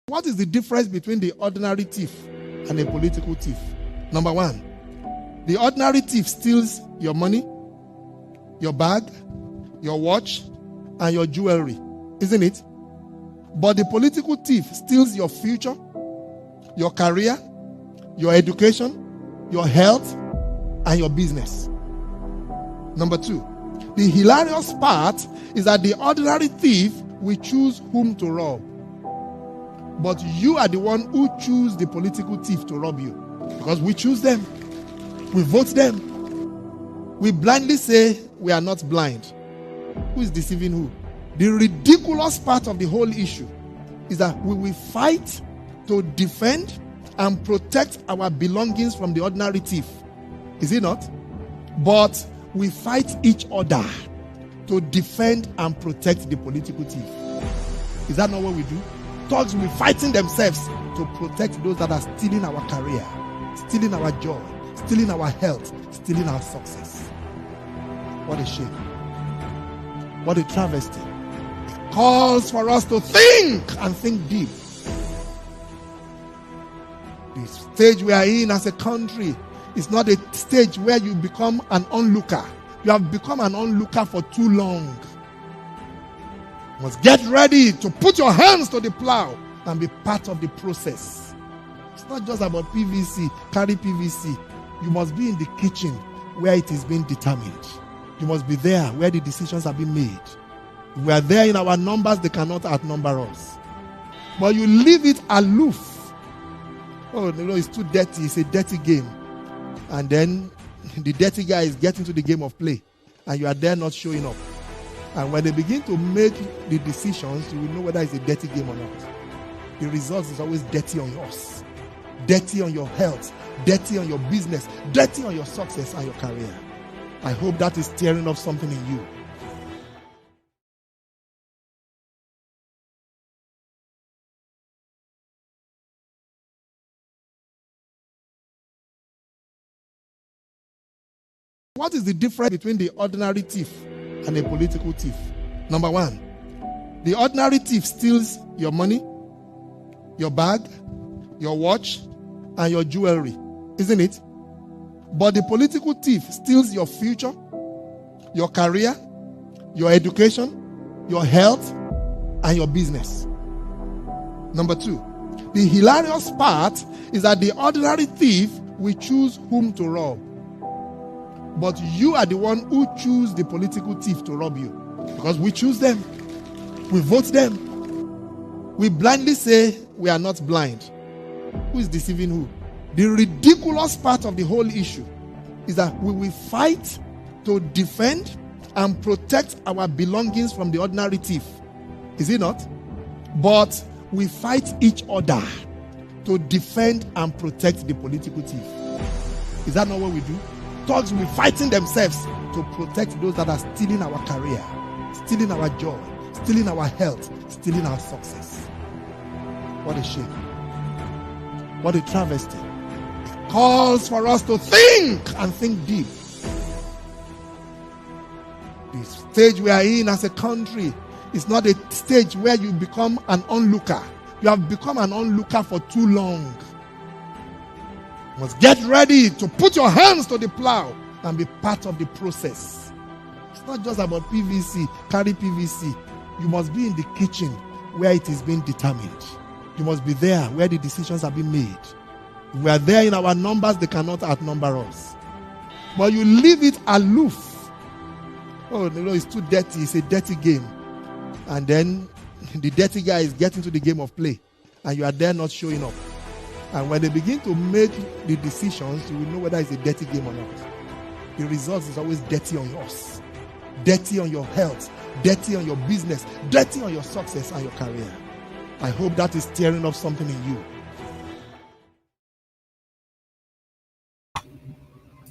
What is the difference between the ordinary thief and a political thief? Number one, the ordinary thief steals your money, your bag, your watch, and your jewelry, isn't it? But the political thief steals your future, your career, your education, your health, and your business. Number two, the hilarious part is that the ordinary thief will choose whom to rob. But you are the one who choose the political thief to rob you. Because we choose them. We vote them. We blindly say we are not blind. Who is deceiving who? The ridiculous part of the whole issue is that we will fight to defend and protect our belongings from the ordinary thief. Is it not? But we fight each other to defend and protect the political thief. Is that not what we do? Thugs will be fighting themselves to protect those that are stealing our career, stealing our joy, stealing our health, stealing our success. What a shame. What a travesty. It calls for us to think and think deep. The stage we are in as a country is not a stage where you become an onlooker. You have become an onlooker for too long. You must get ready to put your hands to the plow and be part of the process. It's not just about PVC, carry PVC. You must be in the kitchen where it is being determined. You must be there where the decisions are being made. If we are there in our numbers, they cannot outnumber us. But you leave it aloof. Oh, no, it's too dirty. It's a dirty game. And then the dirty guy is getting to the game of play. And you are there not showing up. And when they begin to make the decisions, you will know whether it's a dirty game or not. The result is always dirty on yours. Dirty on your health. Dirty on your business. Dirty on your success and your career. I hope that is stirring up something in you. What is the difference between the ordinary thief and a political thief? Number one, the ordinary thief steals your money, your bag, your watch, and your jewelry, isn't it? But the political thief steals your future, your career, your education, your health, and your business. Number two, the hilarious part is that the ordinary thief will choose whom to rob. But you are the one who choose the political thief to rob you. Because we choose them. We vote them. We blindly say we are not blind. Who is deceiving who? The ridiculous part of the whole issue is that we will fight to defend and protect our belongings from the ordinary thief. Is it not? But we fight each other to defend and protect the political thief. Is that not what we do? Thugs will be fighting themselves to protect those that are stealing our career, stealing our joy, stealing our health, stealing our success. What a shame. What a travesty. It calls for us to think and think deep. The stage we are in as a country is not a stage where you become an onlooker. You have become an onlooker for too long. You must get ready to put your hands to the plow and be part of the process. It's not just about PVC, carry PVC. You must be in the kitchen where it is being determined. You must be there where the decisions are being made. If we are there in our numbers, they cannot outnumber us. But you leave it aloof. Oh, no, it's too dirty. It's a dirty game. And then the dirty guy is getting to the game of play. And you are there not showing up. And when they begin to make the decisions, you will know whether it's a dirty game or not. The result is always dirty on yours. Dirty on your health. Dirty on your business. Dirty on your success and your career. I hope that is stirring up something in you.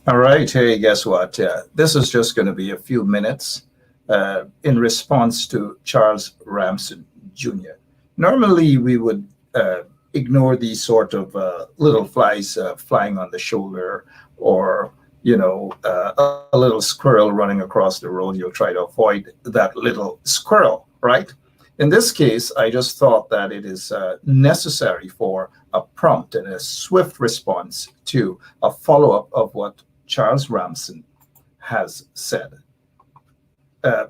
All right. Hey, guess what? This is just going to be a few minutes in response to Charles Ramson Jr. Normally, we would ignore these sort of little flies flying on the shoulder, or a little squirrel running across the road. You'll try to avoid that little squirrel, right? In this case, I just thought that it is necessary for a prompt and a swift response to a follow-up of what Charles Ramson has said.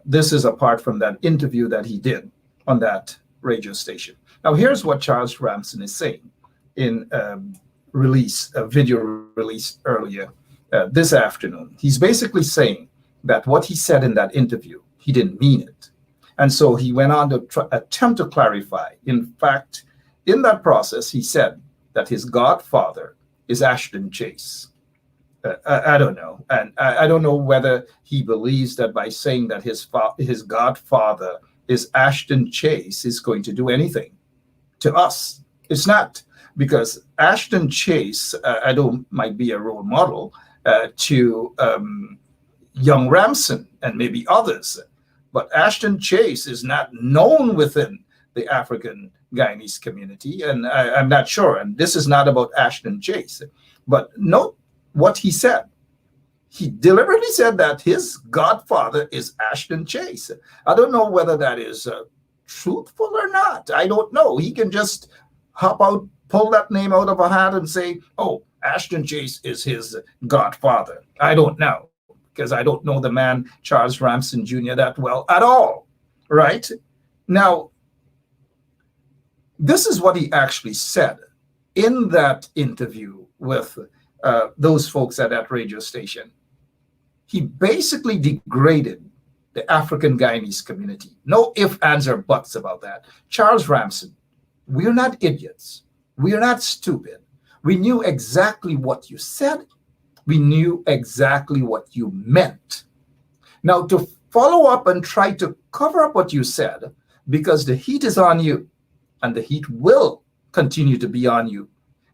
This is apart from that interview that he did on that radio station. Now, here's what Charles Ramson is saying in a video released earlier this afternoon. He's basically saying that what he said in that interview, he didn't mean it. And so he went on to attempt to clarify. In fact, in that process, he said that his godfather is Ashton Chase. I don't know. And I don't know whether he believes that by saying that his godfather is Ashton Chase is going to do anything to us. It's not, because Ashton Chase, might be a role model to young Ramson and maybe others. But Ashton Chase is not known within the African Guyanese community, and I'm not sure. And this is not about Ashton Chase. But note what he said. He deliberately said that his godfather is Ashton Chase. I don't know whether that is truthful or not. I don't know. He can just pull that name out of a hat and say, oh, Ashton Chase is his godfather. I don't know, because I don't know the man, Charles Ramson Jr., that well at all, right? Now, this is what he actually said in that interview with those folks at that radio station. He basically degraded the African Guyanese community. No ifs, ands, or buts about that. Charles Ramson, we're not idiots. We're not stupid. We knew exactly what you said. We knew exactly what you meant. Now, to follow up and try to cover up what you said, because the heat is on you, and the heat will continue to be on you.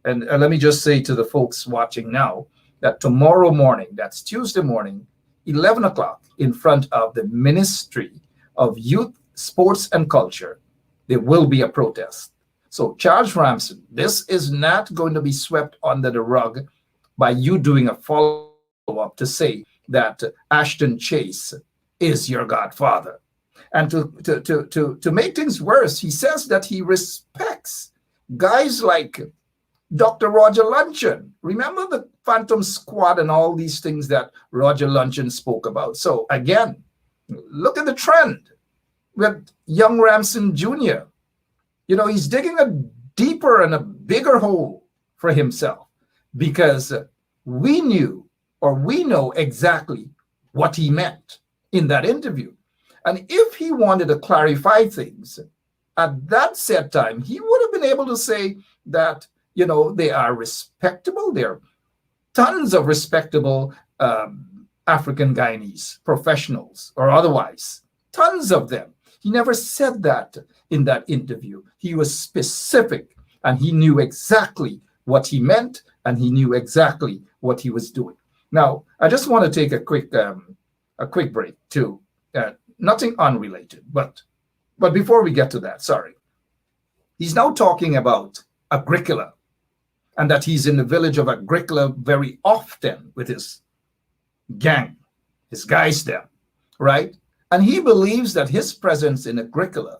And let me just say to the folks watching now that tomorrow morning, that's Tuesday morning, 11 o'clock, in front of the Ministry of Youth, Sports, and Culture, there will be a protest. So, Charles Ramson, this is not going to be swept under the rug by you doing a follow-up to say that Ashton Chase is your godfather. And to make things worse, he says that he respects guys like Dr. Roger Luncheon. Remember the Phantom Squad and all these things that Roger Luncheon spoke about. So again, look at the trend with young Ramson Jr. You know, he's digging a deeper and a bigger hole for himself, because we know exactly what he meant in that interview. And if he wanted to clarify things at that set time, he would have been able to say that, you know, they are respectable. There are tons of respectable African Guyanese professionals or otherwise, tons of them. He never said that in that interview. He was specific, and he knew exactly what he meant, and he knew exactly what he was doing. Now, I just want to take a quick break too. Nothing unrelated, but before we get to that, sorry. He's now talking about Agricola, and that he's in the village of Agricola very often with his gang, his guys there, right? And he believes that his presence in Agricola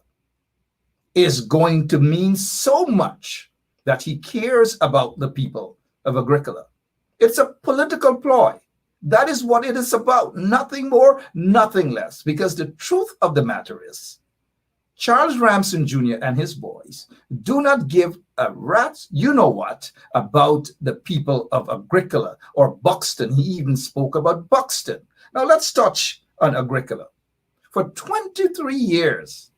is going to mean so much that he cares about the people of Agricola. It's a political ploy. That is what it is about. Nothing more, nothing less. Because the truth of the matter is, Charles Ramson Jr. and his boys do not give a rat's you know what about the people of Agricola or Buxton. He even spoke about Buxton. Now let's touch on Agricola. For 23 years,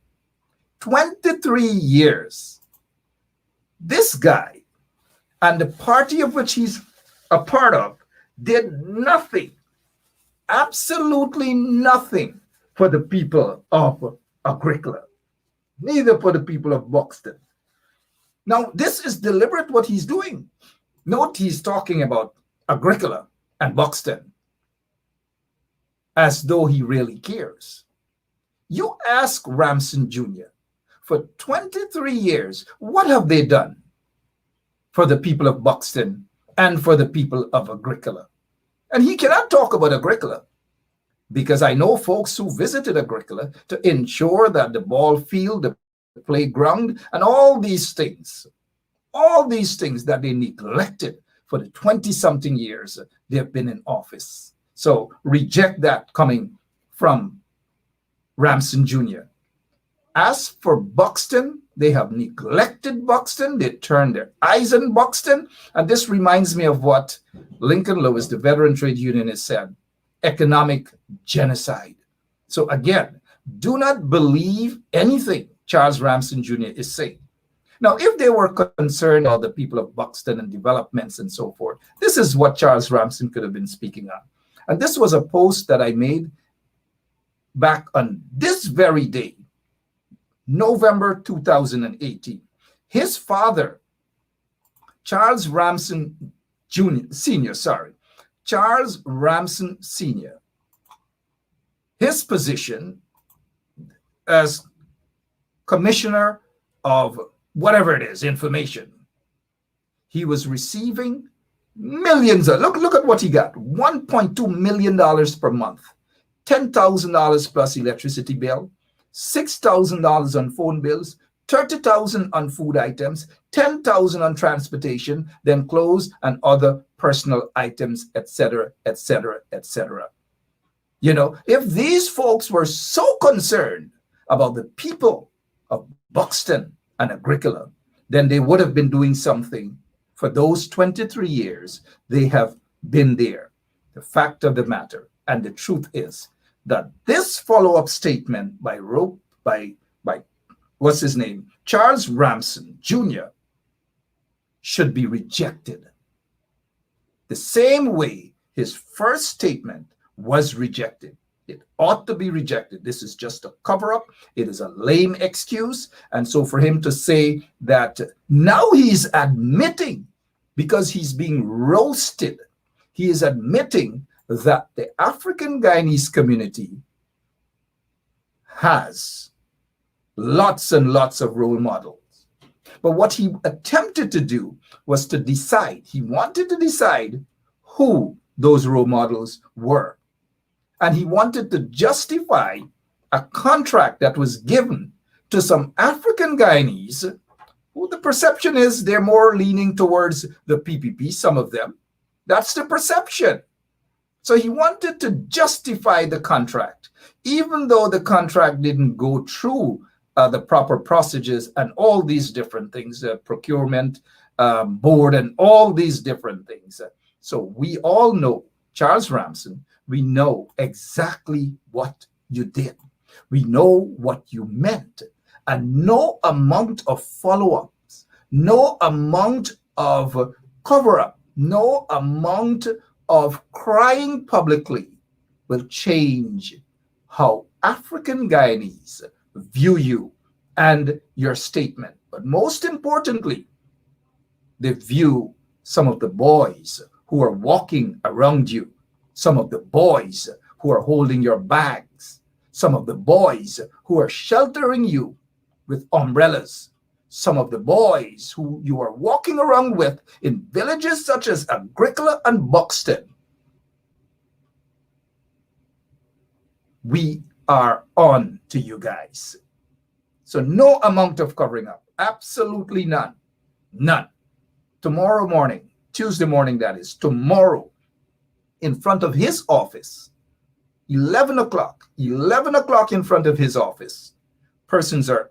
this guy and the party of which he's a part of did nothing, absolutely nothing for the people of Agricola, neither for the people of Buxton. Now, this is deliberate what he's doing. Note he's talking about Agricola and Buxton as though he really cares. You ask Ramson Jr., for 23 years, what have they done for the people of Buxton and for the people of Agricola? And he cannot talk about Agricola, because I know folks who visited Agricola to ensure that the ball field, the playground, and all these things that they neglected for the 20-something years they've been in office. So reject that coming from Ramson Jr. As for Buxton, they have neglected Buxton. They turned their eyes on Buxton. And this reminds me of what Lincoln Lewis, the veteran trade unionist, said: economic genocide. So again, do not believe anything Charles Ramson Jr. is saying. Now, if they were concerned about the people of Buxton and developments and so forth, this is what Charles Ramson could have been speaking on. And this was a post that I made back on this very day, November 2018. His father, Charles Ramson Sr., Charles Ramson Sr., his position as commissioner of whatever it is, information, he was receiving millions of, look at what he got, $1.2 million per month, $10,000 plus electricity bill, $6,000 on phone bills, $30,000 on food items, $10,000 on transportation, then clothes and other personal items, etc., etc., etc. You know, if these folks were so concerned about the people of Buxton and Agricola, then they would have been doing something for those 23 years they have been there. The fact of the matter and the truth is that this follow-up statement by what's his name, Charles Ramson Jr., should be rejected. The same way his first statement was rejected. It ought to be rejected. This is just a cover-up. It is a lame excuse. And so for him to say that now he's admitting, because he's being roasted, he is admitting that the African Guyanese community has lots and lots of role models. But what he attempted to do was to decide. He wanted to decide who those role models were. And he wanted to justify a contract that was given to some African Guyanese who the perception is they're more leaning towards the PPP, some of them. That's the perception. So he wanted to justify the contract, even though the contract didn't go through the proper procedures and all these different things, procurement board and all these different things. So we all know, Charles Ramson, we know exactly what you did. We know what you meant. And no amount of follow-ups, no amount of cover-up, no amount of crying publicly will change how African Guyanese view you and your statement. But most importantly, they view some of the boys who are walking around you, some of the boys who are holding your bags, some of the boys who are sheltering you with umbrellas, some of the boys who you are walking around with in villages such as Agricola and Buxton. We are on to you guys. So no amount of covering up, absolutely none, none. Tomorrow morning, Tuesday morning that is, tomorrow, in front of his office, 11 o'clock in front of his office, persons are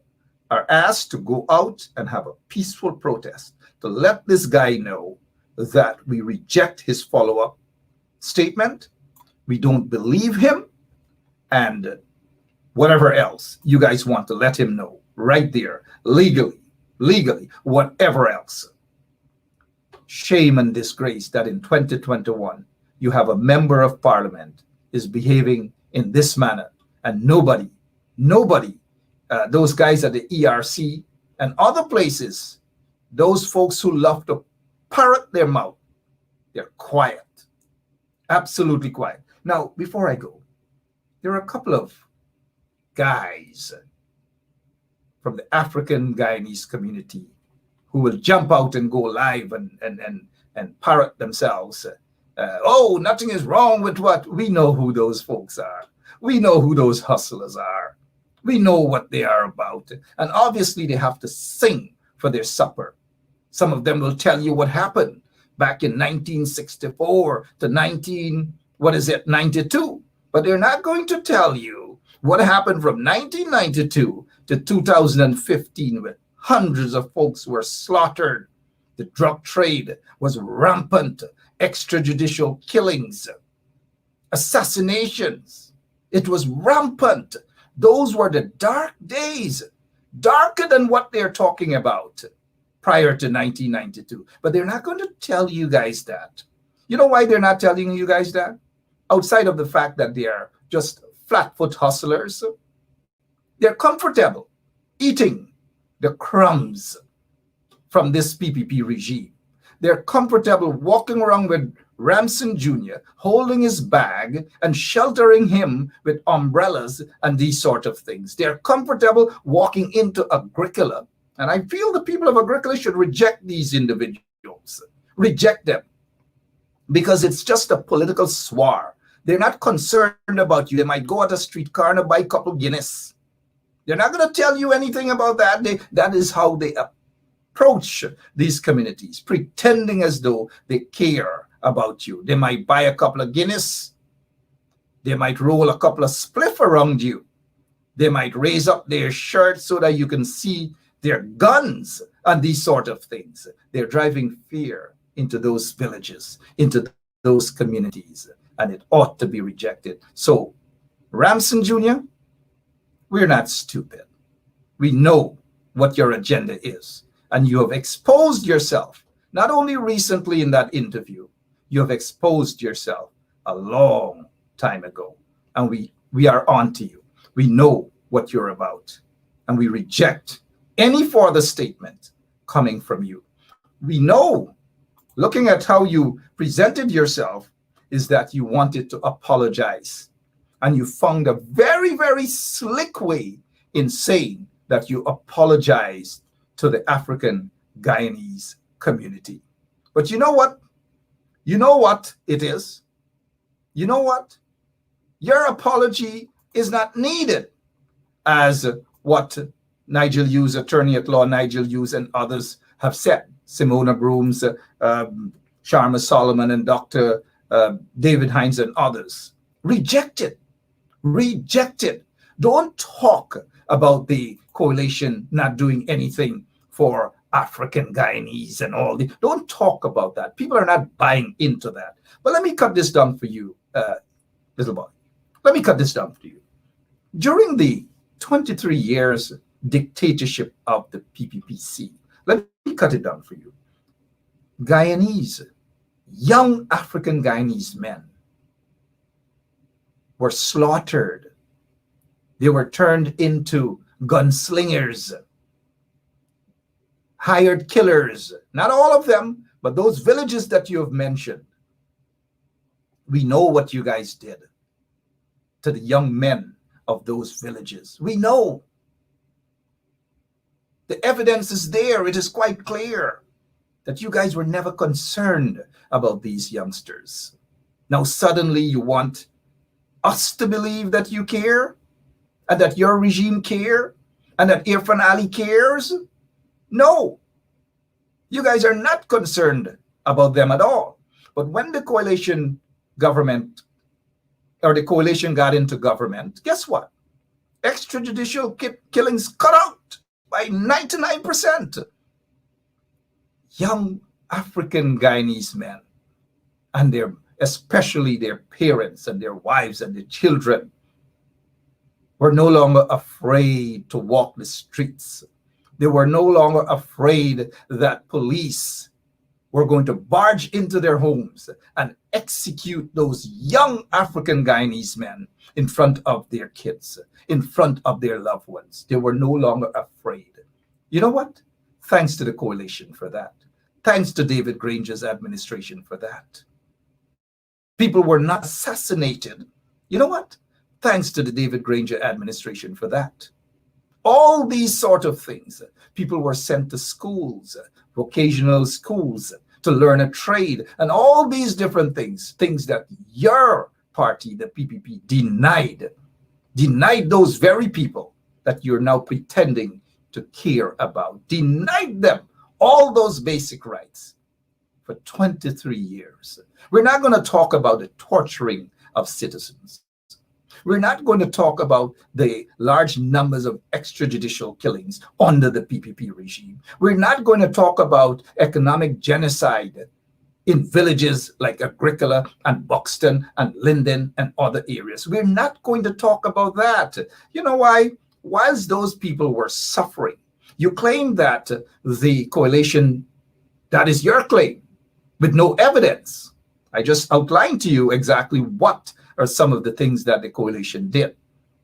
asked to go out and have a peaceful protest to let this guy know that we reject his follow-up statement, we don't believe him, and whatever else you guys want to let him know right there, legally, whatever else. Shame and disgrace that in 2021, you have a member of parliament is behaving in this manner, and nobody, those guys at the ERC and other places, those folks who love to parrot their mouth, they're quiet, absolutely quiet. Now, before I go, there are a couple of guys from the African Guyanese community who will jump out and go live and parrot themselves. Oh, nothing is wrong with what. We know who those folks are. We know who those hustlers are. We know what they are about. And obviously, they have to sing for their supper. Some of them will tell you what happened back in 1964 to 92. But they're not going to tell you what happened from 1992 to 2015, when hundreds of folks were slaughtered. The drug trade was rampant, extrajudicial killings, assassinations. It was rampant. Those were the dark days, darker than what they're talking about prior to 1992. But they're not going to tell you guys that. You know why they're not telling you guys that? Outside of the fact that they are just flatfoot hustlers, they're comfortable eating the crumbs from this PPP regime. They're comfortable walking around with Ramson Jr., holding his bag and sheltering him with umbrellas and these sort of things. They're comfortable walking into Agricola. And I feel the people of Agricola should reject these individuals, reject them, because it's just a political swar. They're not concerned about you. They might go at a streetcar and buy a couple Guinness. They're not going to tell you anything about that. That is how they approach these communities, pretending as though they care about you. They might buy a couple of Guinness. They might roll a couple of spliff around you. They might raise up their shirt so that you can see their guns and these sort of things. They're driving fear into those villages, into those communities, and it ought to be rejected. So, Ramson Jr., we're not stupid. We know what your agenda is, and you have exposed yourself, not only recently in that interview, you have exposed yourself a long time ago, and we are on to you. We know what you're about, and we reject any further statement coming from you. We know, looking at how you presented yourself, is that you wanted to apologize. And you found a very, very slick way in saying that you apologized to the African Guyanese community. But you know what? You know what it is? You know what? Your apology is not needed, as what Nigel Hughes, attorney at law Nigel Hughes, and others have said. Simona Brooms, Sharma Solomon, and Dr. David Hines, and others. Reject it. Reject it. Don't talk about the coalition not doing anything for African Guyanese and all the. Don't talk about that. People are not buying into that. But let me cut this down for you, little boy. Let me cut this down for you. During the 23 years dictatorship of the PPPC, let me cut it down for you. Guyanese, young African Guyanese men were slaughtered. They were turned into gunslingers, hired killers. Not all of them, but those villages that you have mentioned. We know what you guys did to the young men of those villages. We know. The evidence is there. It is quite clear that you guys were never concerned about these youngsters. Now suddenly you want us to believe that you care, and that your regime care, and that Irfan Ali cares? No. You guys are not concerned about them at all. But when the coalition government, or the coalition got into government, guess what? Extrajudicial killings cut out by 99%. Young African Guyanese men, and especially their parents and their wives and their children, were no longer afraid to walk the streets. They were no longer afraid that police were going to barge into their homes and execute those young African Guyanese men in front of their kids, in front of their loved ones. They were no longer afraid. You know what? Thanks to the coalition for that. Thanks to David Granger's administration for that. People were not assassinated. You know what? Thanks to the David Granger administration for that. All these sort of things. People were sent to schools, vocational schools, to learn a trade, and all these different things that your party, the PPP, denied those very people that you're now pretending to care about, denied them all those basic rights for 23 years. We're not going to talk about the torturing of citizens. We're not going to talk about the large numbers of extrajudicial killings under the PPP regime. We're not going to talk about economic genocide in villages like Agricola and Buxton and Linden and other areas. We're not going to talk about that. You know why? Whilst those people were suffering, you claim that the coalition, that is your claim, with no evidence. I just outlined to you exactly what are some of the things that the coalition did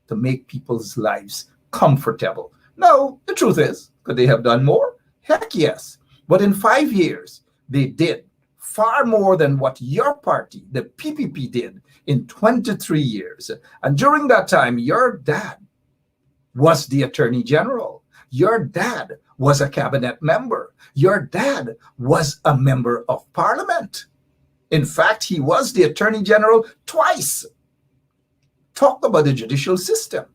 to make people's lives comfortable. Now, the truth is, could they have done more? Heck yes. But in 5 years, they did far more than what your party, the PPP, did in 23 years. And during that time, your dad was the Attorney General. Your dad was a cabinet member. Your dad was a member of Parliament. In fact, he was the Attorney General twice. Talk about the judicial system.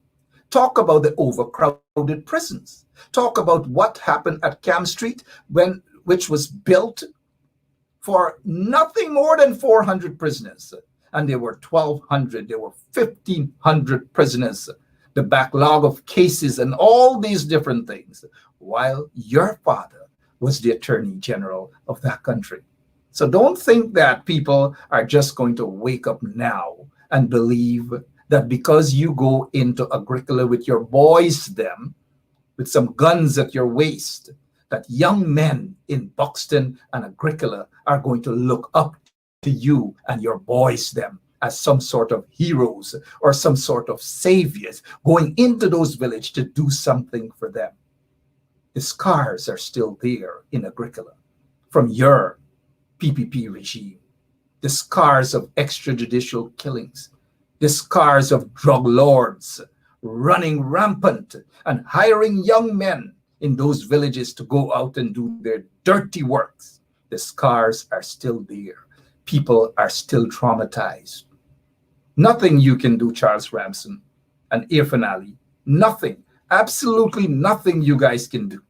Talk about the overcrowded prisons. Talk about what happened at Camp Street, which was built for nothing more than 400 prisoners. And there were 1,200, there were 1,500 prisoners. The backlog of cases and all these different things, while your father was the Attorney General of that country. So don't think that people are just going to wake up now and believe that because you go into Agricola with your boys, with some guns at your waist, that young men in Buxton and Agricola are going to look up to you and your boys, as some sort of heroes or some sort of saviors going into those villages to do something for them. The scars are still there in Agricola from your PPP regime. The scars of extrajudicial killings, the scars of drug lords running rampant and hiring young men in those villages to go out and do their dirty works. The scars are still there. People are still traumatized. Nothing you can do, Charles Ramson and Irfan Ali, nothing, absolutely nothing you guys can do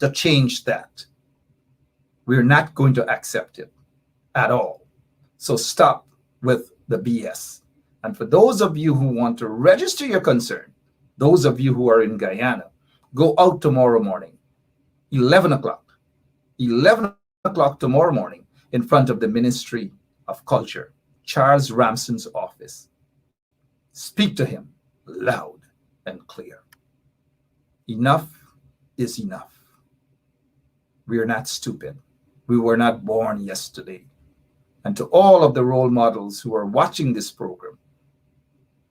to change that. We're not going to accept it at all. So stop with the BS. And for those of you who want to register your concern, those of you who are in Guyana, go out tomorrow morning, 11 o'clock. 11 o'clock tomorrow morning in front of the Ministry of Culture, Charles Ramson's office. Speak to him loud and clear. Enough is enough. We are not stupid. We were not born yesterday. And to all of the role models who are watching this program,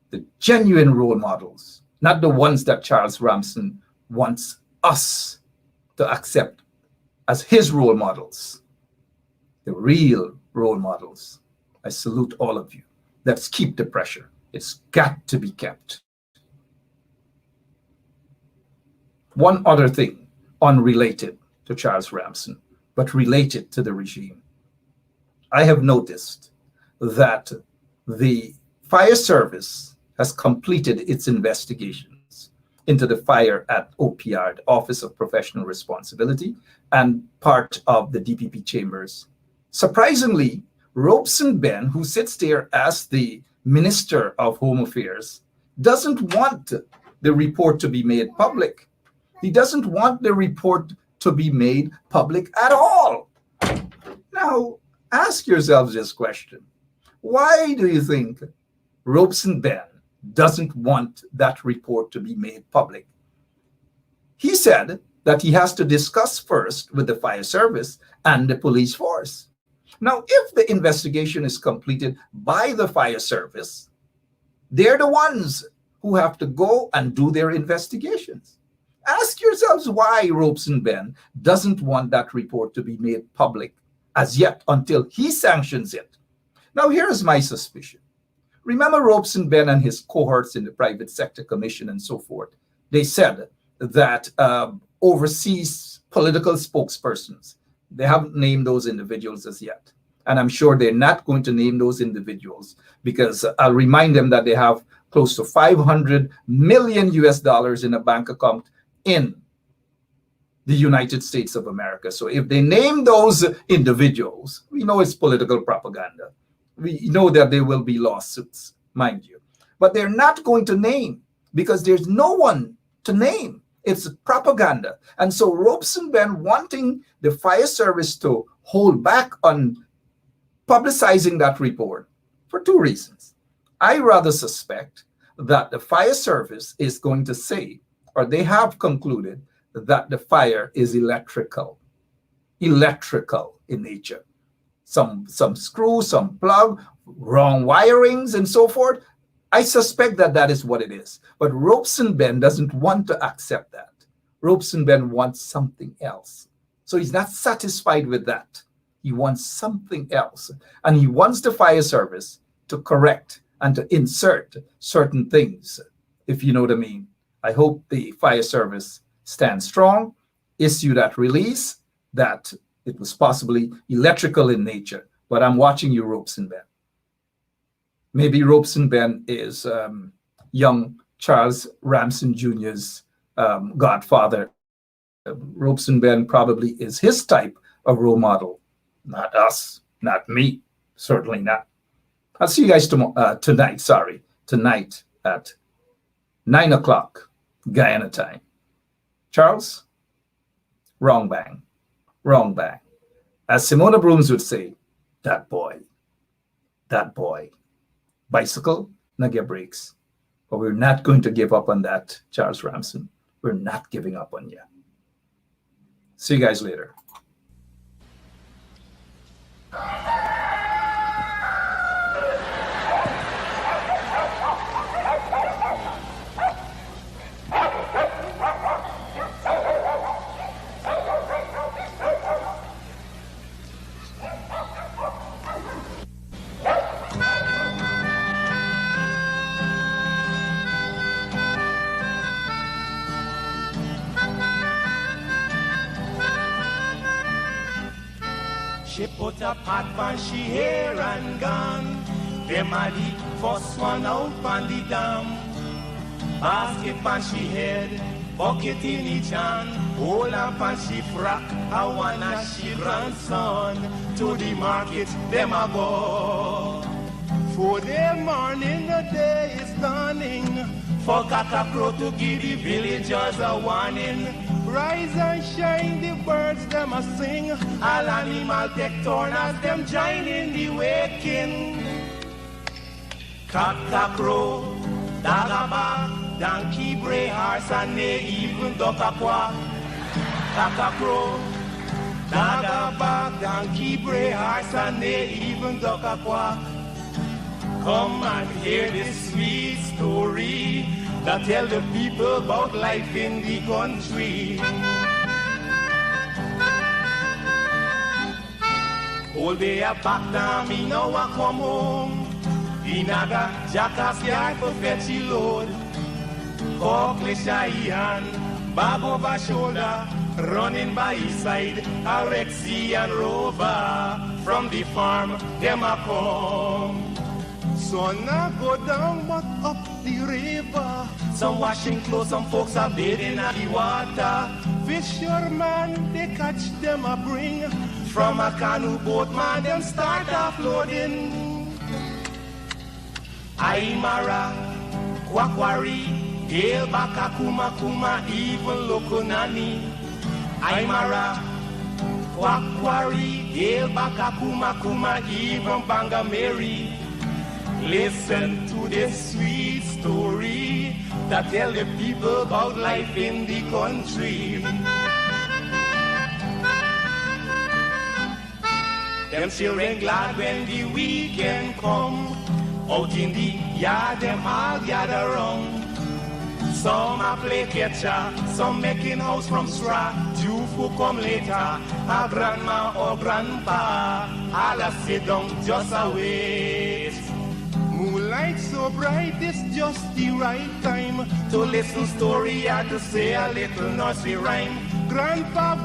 the genuine role models, not the ones that Charles Ramson wants us to accept as his role models, the real role models. I salute all of you. Let's keep the pressure. It's got to be kept. One other thing, unrelated to Charles Ramson, but related to the regime. I have noticed that the fire service has completed its investigations into the fire at OPR, the Office of Professional Responsibility, and part of the DPP chambers. Surprisingly, Ramson Ben, who sits there as the Minister of Home Affairs, doesn't want the report to be made public. He doesn't want the report to be made public at all. Now, ask yourselves this question. Why do you think Ramson Ben doesn't want that report to be made public? He said that he has to discuss first with the fire service and the police force. Now, if the investigation is completed by the fire service, they're the ones who have to go and do their investigations. Ask yourselves why Ramson Ben doesn't want that report to be made public as yet until he sanctions it. Now, here's my suspicion. Remember Ramson Ben and his cohorts in the Private Sector Commission and so forth. They said that overseas political spokespersons, they haven't named those individuals as yet. And I'm sure they're not going to name those individuals because I'll remind them that they have close to 500 million US dollars in a bank account in the United States of America. So if they name those individuals, we know it's political propaganda. We know that there will be lawsuits, mind you. But they're not going to name because there's no one to name. It's propaganda. And so Ramson Ben wanting the fire service to hold back on publicizing that report for two reasons. I rather suspect that the fire service is going to say, or they have concluded, that the fire is electrical in nature. Some screw, some plug, wrong wirings, and so forth. I suspect that that is what it is. But Ramson Ben doesn't want to accept that. Ramson Ben wants something else. So he's not satisfied with that. He wants something else. And he wants the fire service to correct and to insert certain things, if you know what I mean. I hope the fire service stands strong, issue that release, that it was possibly electrical in nature. But I'm watching you, Ramson Ben. Maybe Ramson Ben is young Charles Ramson Jr.'s godfather. Ramson Ben probably is his type of role model. Not us, not me, certainly not. I'll see you guys tonight at 9 o'clock Guyana time. Charles, wrong bang. As Simona Brooms would say, that boy. Bicycle, not get brakes. But we're not going to give up on that, Charles Ramson. We're not giving up on you. See you guys later. She put a pot on she hair and gone. Them a the first one out on the dam. Basket on she head, bucket in each hand. Hold up on she frock, I wanna she grandson. To the market, them a go. For the morning, the day is dawning. For cock-a-crow to give the villagers a warning. Rise and shine, the birds them a sing. All animal take turn as them join in the waking. Cock-a-crow, dagaba, donkey, bray, horse, and they even duck a quack. Cock-a-crow, dagaba, donkey, bray, horse, and they even duck a quack. Come and hear this sweet story that tell the people about life in the country. All day a back down, me now a come home. The naga jackass yard for fetchy load. Cockle shy hand, bag over shoulder, running by his side, a Rexy and Rover. From the farm, them a come. Sun a go down but up the river. Some washing clothes, some folks are bathing at the water. Fisherman, they catch them a bring. From a canoe boat, man, them start offloading. Aymara, Kwakwari, Hail Baka Kuma Kuma, even Lokonani. Aymara, Kwakwari, Hail Baka Kuma Kuma, even Banga Mary. Listen to this sweet story that tell the people about life in the country. Them children glad when the weekend come. Out in the yard, them all gather round. Some a play catcher, some making house from straw. Two who come later, a grandma or grandpa. All a sit down just a wait. Moonlight so bright, it's just the right time to listen story or to say a little nursery rhyme. Grandpa